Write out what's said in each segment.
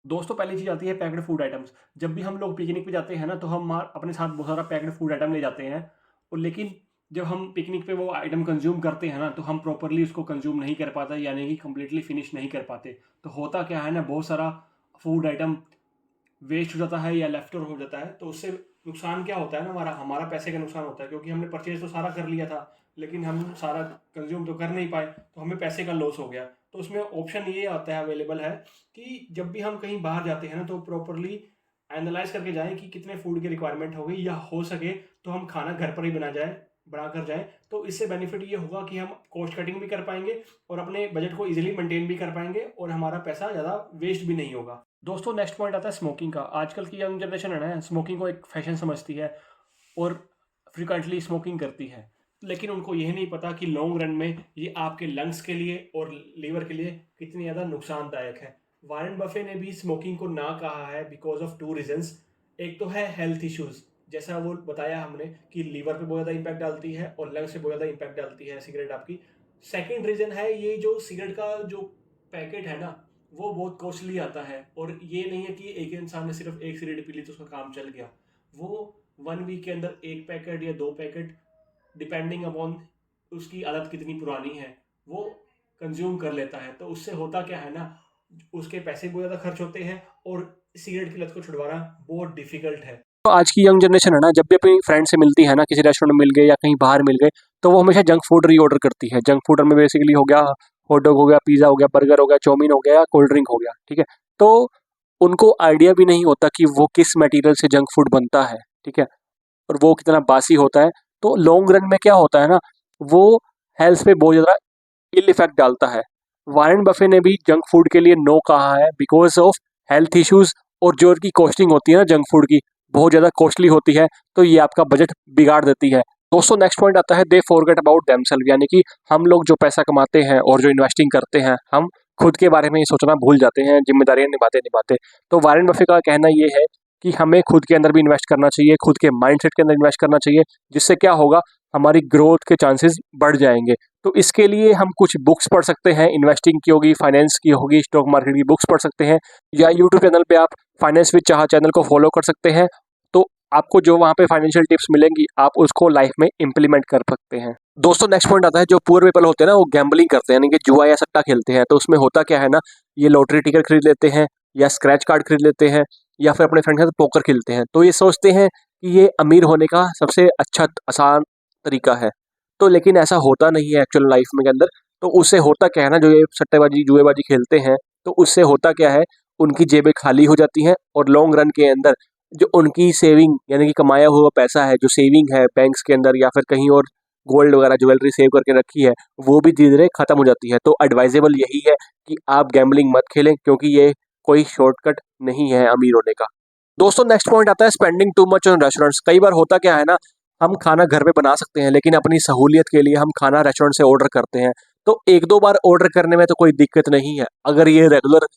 दोस्तों पहली चीज़ आती है पैक्ड फूड आइटम्स। जब भी हम लोग पिकनिक पे जाते हैं ना, तो हम अपने साथ बहुत सारा पैक्ड फूड आइटम ले जाते हैं। और लेकिन जब हम पिकनिक पे वो आइटम कंज्यूम करते हैं ना, तो हम प्रॉपरली उसको कंज्यूम नहीं कर पाते, यानी कि कंप्लीटली फिनिश नहीं कर पाते। तो होता क्या है ना, बहुत सारा फूड आइटम वेस्ट हो जाता है या लेफ्ट ओवर हो जाता है। तो उससे नुकसान क्या होता है ना, हमारा हमारा पैसे का नुकसान होता है, क्योंकि हमने परचेज तो सारा कर लिया था, लेकिन हम सारा कंज्यूम तो कर नहीं पाए, तो हमें पैसे का लॉस हो गया। तो उसमें ऑप्शन ये आता है, अवेलेबल है, कि जब भी हम कहीं बाहर जाते हैं ना, तो प्रॉपरली एनालाइज करके जाएं कि कितने फूड की रिक्वायरमेंट होगी, या हो सके तो हम खाना घर पर ही बना कर जाएं। तो इससे बेनिफिट ये होगा कि हम कॉस्ट कटिंग भी कर पाएंगे, और अपने बजट को इजीली मेंटेन भी कर पाएंगे, और हमारा पैसा ज़्यादा वेस्ट भी नहीं होगा। दोस्तों नेक्स्ट पॉइंट आता है स्मोकिंग का। आजकल की यंग जनरेशन है ना, स्मोकिंग को एक फैशन समझती है और फ्रिक्वेंटली स्मोकिंग करती है, लेकिन उनको यह नहीं पता कि लॉन्ग रन में ये आपके लंग्स के लिए और लीवर के लिए कितनी ज़्यादा नुकसानदायक है। वारेन बफे ने भी स्मोकिंग को ना कहा है बिकॉज ऑफ टू रीजंस। एक तो है हेल्थ इश्यूज, जैसा वो बताया हमने कि लीवर पे बहुत ज़्यादा इम्पैक्ट डालती है और लंग्स पे बहुत ज़्यादा इम्पैक्ट डालती है सिगरेट आपकी। सेकेंड रीज़न है, ये जो सिगरेट का जो पैकेट है ना, वो बहुत कॉस्टली आता है। और ये नहीं है कि एक इंसान ने सिर्फ एक सिगरेट पी ली तो उसका काम चल गया। वो 1 वीक के अंदर एक पैकेट या 2 पैकेट, डिपेंडिंग अपॉन उसकी आदत कितनी पुरानी है, वो कंज्यूम कर लेता है। तो उससे होता क्या है ना, उसके पैसे बहुत ज़्यादा खर्च होते हैं, और सिगरेट की लत को छुड़वाना बहुत डिफिकल्ट है। तो आज की यंग जनरेशन है ना, जब भी अपनी फ्रेंड से मिलती है ना, किसी रेस्टोरेंट में मिल गए या कहीं बाहर मिल गए, तो वो हमेशा जंक फूड रीऑर्डर करती है। जंक फूड में बेसिकली हो गया हॉट डॉग, हो गया पिज़्ज़ा, हो गया बर्गर, हो गया चाउमीन, हो गया कोल्ड ड्रिंक, हो गया, ठीक है। तो उनको आइडिया भी नहीं होता कि वो किस मटेरियल से जंक फूड बनता है, ठीक है, और वो कितना बासी होता है। तो लॉन्ग रन में क्या होता है ना, वो हेल्थ पे बहुत ज़्यादा इल इफेक्ट डालता है। वारेन बफे ने भी जंक फूड के लिए नो कहा है बिकॉज ऑफ हेल्थ इश्यूज, और जो इनकी कॉस्टिंग होती है ना जंक फूड की, बहुत ज़्यादा कॉस्टली होती है, तो ये आपका बजट बिगाड़ देती है। दोस्तों नेक्स्ट पॉइंट आता है दे फॉरगेट अबाउट देमसेल्फ, यानी कि हम लोग जो पैसा कमाते हैं और जो इन्वेस्टिंग करते हैं, हम खुद के बारे में ही सोचना भूल जाते हैं, जिम्मेदारियां निभाते निभाते। तो वारेन बफे का कहना ये है कि हमें खुद के अंदर भी इन्वेस्ट करना चाहिए, खुद के माइंडसेट के अंदर इन्वेस्ट करना चाहिए, जिससे क्या होगा, हमारी ग्रोथ के चांसेस बढ़ जाएंगे। तो इसके लिए हम कुछ बुक्स पढ़ सकते हैं, इन्वेस्टिंग की होगी, फाइनेंस की होगी, स्टॉक मार्केट की बुक्स पढ़ सकते हैं, या यूट्यूब चैनल पे आप फाइनेंस विद चाह चैनल को फॉलो कर सकते हैं। तो आपको जो वहाँ पे फाइनेंशियल टिप्स मिलेंगी, आप उसको लाइफ में इम्प्लीमेंट कर सकते हैं। दोस्तों नेक्स्ट पॉइंट आता है, जो पुअर पीपल होते हैं ना, वो गैम्बलिंग करते हैं, यानी कि जुआ या सट्टा खेलते हैं। तो उसमें होता क्या है ना, ये लॉटरी टिकट खरीद लेते हैं, या स्क्रैच कार्ड खरीद लेते हैं, या फिर अपने फ्रेंड के साथ पोकर खेलते हैं। तो ये सोचते हैं कि ये अमीर होने का सबसे अच्छा आसान तरीका है। तो लेकिन ऐसा होता नहीं है एक्चुअल लाइफ में के अंदर। तो उससे होता क्या है ना, जो ये सट्टेबाजी जुएबाजी खेलते हैं, तो उससे होता क्या है, उनकी जेबें खाली हो जाती हैं, और लॉन्ग रन के अंदर जो उनकी सेविंग, यानी कि कमाया हुआ पैसा है, जो सेविंग है बैंक्स के अंदर या फिर कहीं और गोल्ड वगैरह ज्वेलरी सेव करके रखी है, वो भी धीरे धीरे खत्म हो जाती है। तो एडवाइजेबल यही है कि आप गैम्बलिंग मत खेलें, क्योंकि ये कोई शॉर्टकट नहीं है अमीर होने का। दोस्तों नेक्स्ट पॉइंट आता है spending too much on restaurants. कई बार होता क्या है ना, हम खाना घर पे बना सकते हैं, लेकिन अपनी सहूलियत के लिए हम खाना रेस्टोरेंट से ऑर्डर करते हैं। तो एक दो बार ऑर्डर करने में तो कोई दिक्कत नहीं है, अगर ये रेगुलर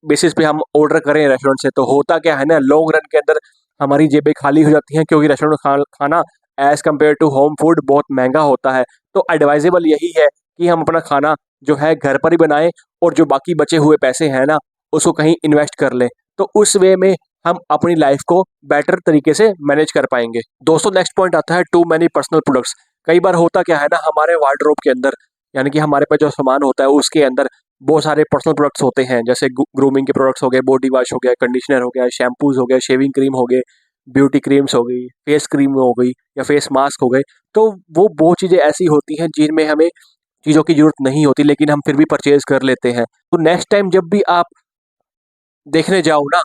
बेसिस पे हम ऑर्डर करें रेस्टोरेंट से, तो होता क्या है ना, लॉन्ग रन के अंदर हमारी जेबें खाली हो जाती हैं, क्योंकि रेस्टोरेंट खाना as compare to home food बहुत महंगा होता है। तो एडवाइजेबल यही है कि हम अपना खाना जो है घर पर ही बनाएं, और जो बाकी बचे हुए पैसे हैं ना, उसको कहीं इन्वेस्ट कर लें। तो उस वे में हम अपनी लाइफ को बेटर तरीके से मैनेज कर पाएंगे। दोस्तों नेक्स्ट पॉइंट आता है टू मैनी पर्सनल प्रोडक्ट्स। कई बार होता क्या है ना, हमारे वार्डरोब के अंदर, यानी कि हमारे पास जो सामान होता है उसके अंदर बहुत सारे पर्सनल प्रोडक्ट्स होते हैं, जैसे ग्रूमिंग के प्रोडक्ट्स हो गए, बॉडी वॉश हो गया, कंडीशनर हो गया, शैम्पूज हो गए, शेविंग क्रीम हो गए, ब्यूटी क्रीम्स हो गई, फेस क्रीम हो गई, या फेस मास्क हो गए। तो वो बहुत चीज़ें ऐसी होती हैं जिनमें हमें चीज़ों की जरूरत नहीं होती, लेकिन हम फिर भी परचेज कर लेते हैं। तो नेक्स्ट टाइम जब भी आप देखने जाओ ना,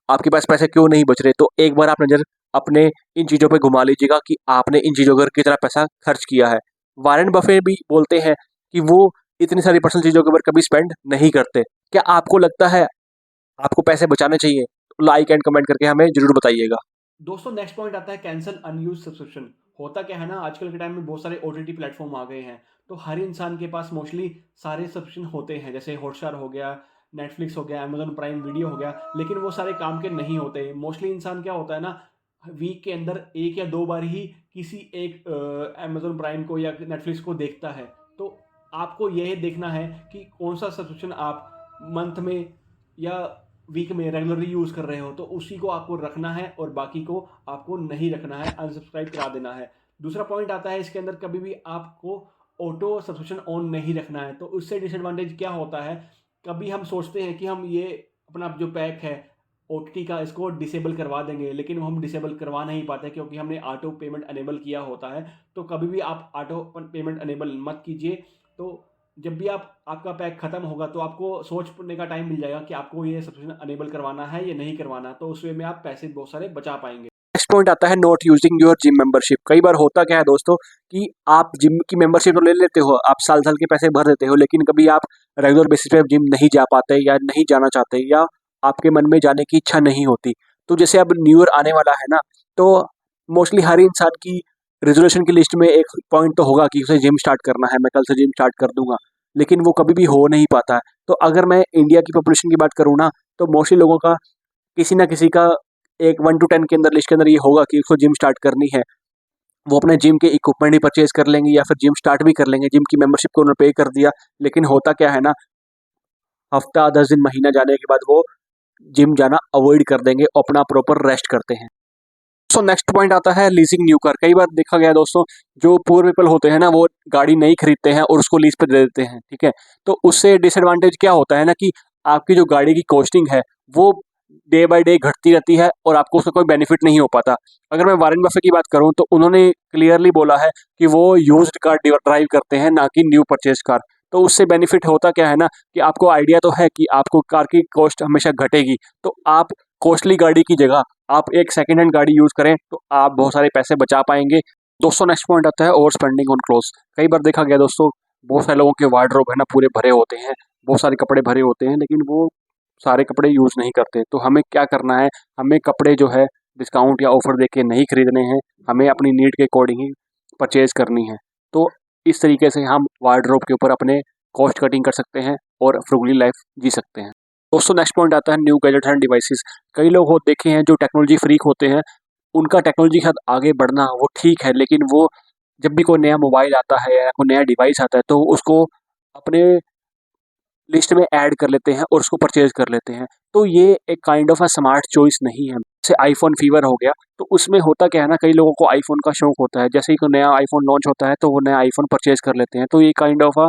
आपके पास पैसे क्यों नहीं बच रहे, तो एक बार आप नज़र अपने इन चीज़ों पे घुमा लीजिएगा कि आपने इन चीज़ों पर कितना पैसा खर्च किया है। वारेन बफे भी बोलते हैं कि वो इतनी सारी पर्सनल चीज़ों के ऊपर कभी स्पेंड नहीं करते। क्या आपको लगता है आपको पैसे बचाने चाहिए? तो लाइक एंड कमेंट करके हमें ज़रूर बताइएगा। दोस्तों नेक्स्ट पॉइंट आता है कैंसल अनयूज्ड सब्सक्रिप्शन। होता क्या है ना, आजकल के टाइम में बहुत सारे ओटीटी प्लेटफॉर्म आ गए हैं, तो हर इंसान के पास मोस्टली सारे सब्सक्रिप्शन होते हैं, जैसे हॉटस्टार हो गया, नेटफ्लिक्स हो गया, अमेजोन प्राइम वीडियो हो गया, लेकिन वो सारे काम के नहीं होते। मोस्टली इंसान क्या होता है ना, वीक के अंदर एक या दो बार ही किसी एक अमेजोन प्राइम को या नेटफ्लिक्स को देखता है। तो आपको यह देखना है कि कौन सा सब्सक्रिप्शन आप मंथ में या वीक में रेगुलरली यूज़ कर रहे हो तो उसी को आपको रखना है और बाकी को आपको नहीं रखना है, अनसब्सक्राइब करा देना है। दूसरा पॉइंट आता है इसके अंदर, कभी भी आपको ऑटो सब्सक्रिप्शन ऑन नहीं रखना है। तो उससे डिसएडवांटेज क्या होता है, कभी हम सोचते हैं कि हम ये अपना जो पैक है ओटीटी का इसको डिसेबल करवा देंगे, लेकिन वो हम डिसेबल करवा नहीं पाते क्योंकि हमने ऑटो पेमेंट अनेबल किया होता है। तो कभी भी आप ऑटो पेमेंट अनेबल मत कीजिए। तो जब भी आपका पैक ख़त्म होगा तो आपको सोचने का टाइम मिल जाएगा कि आपको ये सब्सक्रिप्शन अनेबल करवाना है या नहीं करवाना। तो उस वे में आप पैसे बहुत सारे बचा पाएंगे। नेक्स्ट पॉइंट आता है not using your gym membership. कई बार होता क्या है दोस्तों कि आप जिम की मेंबरशिप तो ले लेते हो, आप साल साल के पैसे भर देते हो, लेकिन कभी आप रेगुलर बेसिस पे जिम नहीं जा पाते या नहीं जाना चाहते या आपके मन में जाने की इच्छा नहीं होती। तो जैसे अब न्यू ईयर आने वाला है ना, तो मोस्टली हर इंसान की रेजोल्यूशन की लिस्ट में एक पॉइंट तो होगा कि उसे जिम स्टार्ट करना है, मैं कल से जिम स्टार्ट कर दूंगा, लेकिन वो कभी भी हो नहीं पाता है। तो अगर मैं इंडिया की पॉपुलेशन की बात करूँ ना, तो मोस्टली लोगों का किसी ना किसी का एक 1 to 10 के अंदर लिस्ट के अंदर ये होगा कि उसको जिम स्टार्ट करनी है। वो अपने जिम के इक्विपमेंट ही परचेज कर लेंगे या फिर जिम स्टार्ट भी कर लेंगे, जिम की मेंबरशिप को उन्होंने पे कर दिया, लेकिन होता क्या है ना, हफ्ता 10 दिन महीना जाने के बाद वो जिम जाना अवॉइड कर देंगे और अपना प्रॉपर रेस्ट करते हैं। सो नेक्स्ट पॉइंट आता है लीजिंग न्यू कार। कई बार देखा गया है दोस्तों, जो पुअर पीपल होते हैं ना, वो गाड़ी नहीं खरीदते हैं और उसको लीज पे दे देते हैं, ठीक है। तो उससे डिसएडवांटेज क्या होता है ना कि आपकी जो गाड़ी की कॉस्टिंग है वो डे बाय डे घटती रहती है और आपको उसका कोई बेनिफिट नहीं हो पाता। अगर मैं वॉरेन बफे की बात करूं तो उन्होंने क्लियरली बोला है कि वो यूज्ड कार ड्राइव करते हैं, ना कि न्यू परचेज कार। तो उससे बेनिफिट होता क्या है ना कि आपको आइडिया तो है कि आपको कार की कॉस्ट हमेशा घटेगी, तो आप कॉस्टली गाड़ी की जगह आप एक सेकेंड हैंड गाड़ी यूज करें तो आप बहुत सारे पैसे बचा पाएंगे। दोस्तों नेक्स्ट पॉइंट आता है ओवर स्पेंडिंग ऑन क्लोथ्स। कई बार देखा गया दोस्तों, बहुत सारे लोगों के वार्डरोब है ना पूरे भरे होते हैं, बहुत सारे कपड़े भरे होते हैं, लेकिन वो सारे कपड़े यूज नहीं करते। तो हमें क्या करना है, हमें कपड़े जो है डिस्काउंट या ऑफर देके नहीं खरीदने हैं, हमें अपनी नीड के अकॉर्डिंग ही परचेज करनी है। तो इस तरीके से हम वार्डरोब के ऊपर अपने कॉस्ट कटिंग कर सकते हैं और फ्रूगली लाइफ जी सकते हैं। दोस्तों नेक्स्ट पॉइंट आता है न्यू गैजेट एंड डिवाइसेस। कई लोग हो देखे हैं जो टेक्नोलॉजी फ्रीक होते हैं, उनका टेक्नोलॉजी के साथ आगे बढ़ना वो ठीक है, लेकिन वो जब भी कोई नया मोबाइल आता है या कोई नया डिवाइस आता है तो उसको अपने लिस्ट में ऐड कर लेते हैं और उसको परचेज कर लेते हैं। तो ये एक kind of a smart choice नहीं है। जैसे आईफोन फीवर हो गया, तो उसमें होता क्या है ना, कई लोगों को आईफोन का शौक होता है, जैसे ही कोई नया आईफोन लॉन्च होता है तो वो नया आईफोन परचेज कर लेते हैं। तो ये काइंड ऑफ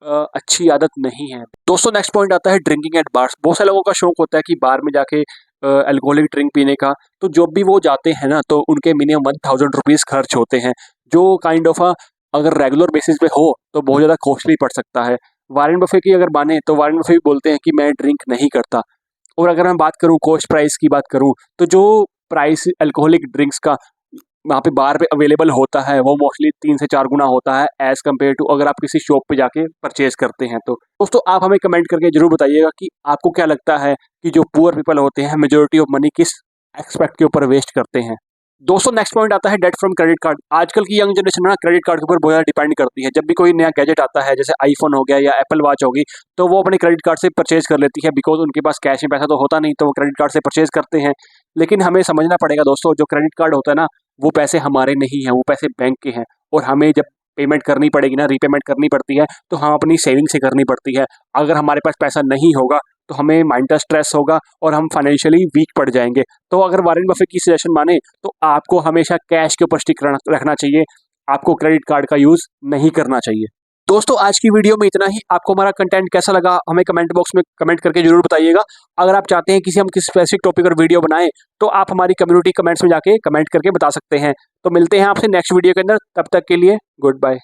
अच्छी आदत नहीं है। दोस्तों नेक्स्ट पॉइंट आता है ड्रिंकिंग एट बार्स। बहुत सारे लोगों का शौक होता है कि बार में जाके अल्कोहलिक ड्रिंक पीने का। तो जब भी वो जाते हैं ना तो उनके मिनिमम 1000 रुपीज़ खर्च होते हैं, जो काइंड ऑफ अगर रेगुलर बेसिस पे हो तो बहुत ज़्यादा कॉस्टली पड़ सकता है। वॉरेन बफे की अगर माने तो वॉरेन बफे भी बोलते हैं कि मैं ड्रिंक नहीं करता। और अगर मैं बात करूँ कॉस्ट प्राइस की बात करूँ, तो जो प्राइस अल्कोहलिक ड्रिंक्स का वहाँ पे बार पे अवेलेबल होता है वो मोस्टली 3 से 4 गुना होता है एज कम्पेयर टू अगर आप किसी शॉप पे जाके परचेज करते हैं। तो दोस्तों आप हमें कमेंट करके जरूर बताइएगा कि आपको क्या लगता है कि जो पुअर पीपल होते हैं मेजोरिटी ऑफ मनी किस एक्सपेक्ट के ऊपर वेस्ट करते हैं। दोस्तों नेक्स्ट पॉइंट आता है डेट फ्रॉम क्रेडिट कार्ड। आजकल की यंग जनरेशन ना क्रेडिट कार्ड के ऊपर बहुत ज़्यादा डिपेंड करती है। जब भी कोई नया गैजेट आता है, जैसे आईफोन हो गया या एप्पल वॉच होगी, तो वो अपने क्रेडिट कार्ड से परचेज कर लेती है, बिकॉज उनके पास कैश में पैसा तो होता नहीं, तो वो क्रेडिट कार्ड से परचेज करते हैं। लेकिन हमें समझना पड़ेगा दोस्तों, जो क्रेडिट कार्ड होता है ना, वो पैसे हमारे नहीं हैं, वो पैसे बैंक के हैं, और हमें जब पेमेंट करनी पड़ेगी ना, रीपेमेंट करनी पड़ती है, तो हम अपनी सेविंग से करनी पड़ती है। अगर हमारे पास पैसा नहीं होगा तो हमें माइंड का स्ट्रेस होगा और हम फाइनेंशियली वीक पड़ जाएंगे। तो अगर वॉरेन बफे की सजेशन माने तो आपको हमेशा कैश के ऊपर स्टिक रखना चाहिए, आपको क्रेडिट कार्ड का यूज नहीं करना चाहिए। दोस्तों आज की वीडियो में इतना ही। आपको हमारा कंटेंट कैसा लगा हमें कमेंट बॉक्स में कमेंट करके जरूर बताइएगा। अगर आप चाहते हैं किसी हम किसी स्पेसिफिक टॉपिक पर वीडियो बनाएं तो आप हमारी कम्युनिटी कमेंट्स में जाके कमेंट करके बता सकते हैं। तो मिलते हैं आपसे नेक्स्ट वीडियो के अंदर, तब तक के लिए गुड बाय।